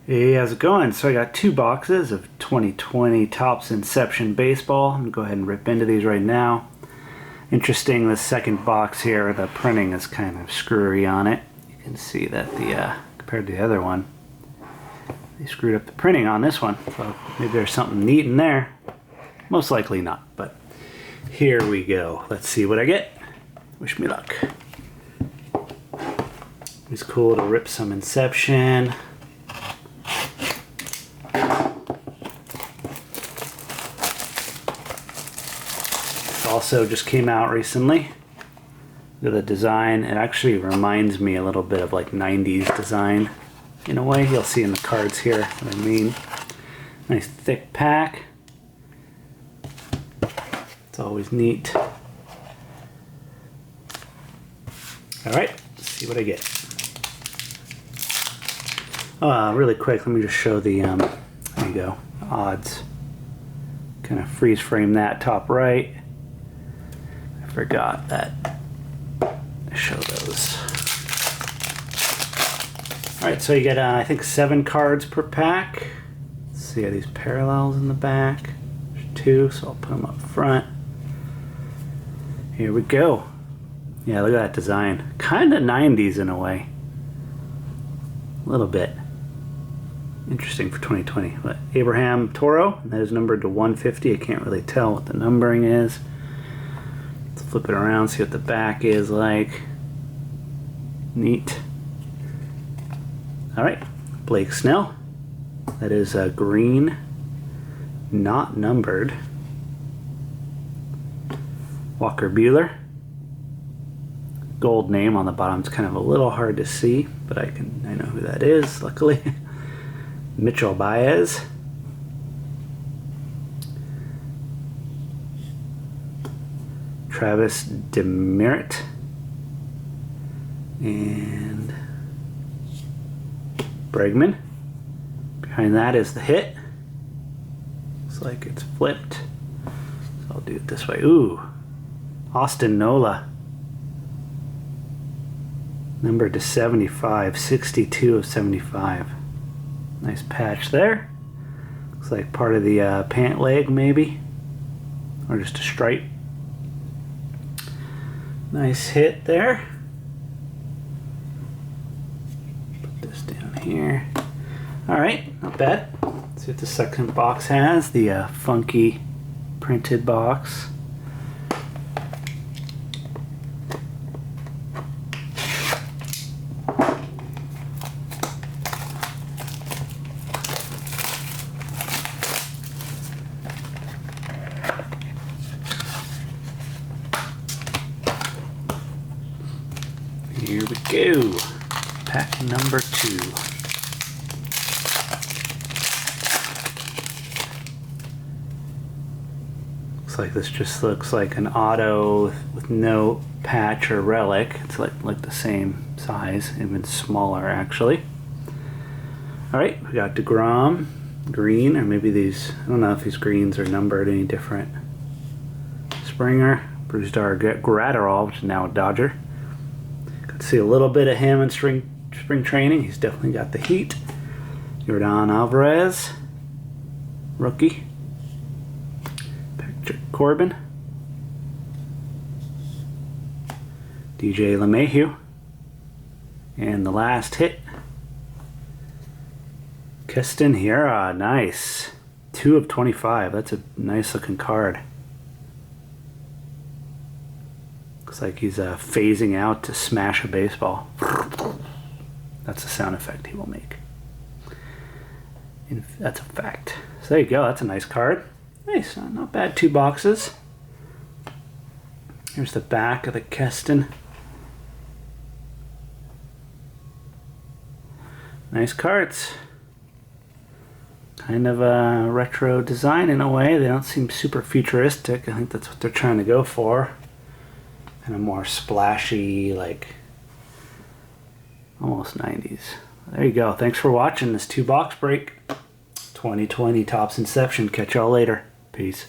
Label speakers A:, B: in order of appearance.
A: Hey, how's it going? So I got two boxes of 2020 Topps Inception Baseball. I'm going to go ahead and rip into these right now. Interesting, the second box here, the printing is kind of screwy on it. You can see that compared to the other one, they screwed up the printing on this one. So maybe there's something neat in there. Most likely not, but here we go. Let's see what I get. Wish me luck. It's cool to rip some Inception. Also just came out recently. Look at the design. It actually reminds me a little bit of like 90s design in a way. You'll see in the cards here what I mean. Nice thick pack. It's always neat. Alright, let's see what I get. Really quick, let me just show the there you go, odds. Kind of freeze frame that top right. Forgot that I show those. Alright, so you get I think 7 cards per pack. Let's see, these parallels in the back. There's 2, so I'll put them up front. Here we go. Yeah, look at that design. Kind of 90s in a way. A little bit. Interesting for 2020. But Abraham Toro, and that is numbered to 150. I can't really tell what the numbering is. Flip it around, see what the back is like. Neat. Alright, Blake Snell. That is green, not numbered. Walker Buehler. Gold name on the bottom. It's kind of a little hard to see, but I know who that is, luckily. Mitchell Baez. Travis Demerit, and Bregman. Behind that is the hit. Looks like it's flipped. So I'll do it this way. Ooh, Austin Nola. Numbered to 75, 62 of 75. Nice patch there. Looks like part of the pant leg maybe, or just a stripe. Nice hit there. Put this down here. Alright, not bad. Let's see what the second box has. The funky printed box. Here we go. Pack number 2. Looks like this just looks like an auto with no patch or relic. It's like the same size, even smaller actually. Alright, we got DeGrom, green, or maybe these, I don't know if these greens are numbered any different. Springer, Bruce Gratterall, which is now a Dodger. See a little bit of him in spring training. He's definitely got the heat. Yordan Alvarez, rookie. Patrick Corbin. DJ LeMahieu. And the last hit, Keston Hiura. Nice. 2 of 25. That's a nice looking card. Looks like he's phasing out to smash a baseball. That's the sound effect he will make. That's a fact. So there you go. That's a nice card. Nice. Not bad. 2 boxes. Here's the back of the Keston. Nice cards. Kind of a retro design in a way. They don't seem super futuristic. I think that's what they're trying to go for. Kind of more splashy, like almost 90s. There you go. Thanks for watching this 2-box break. 2020 Topps Inception. Catch y'all later. Peace.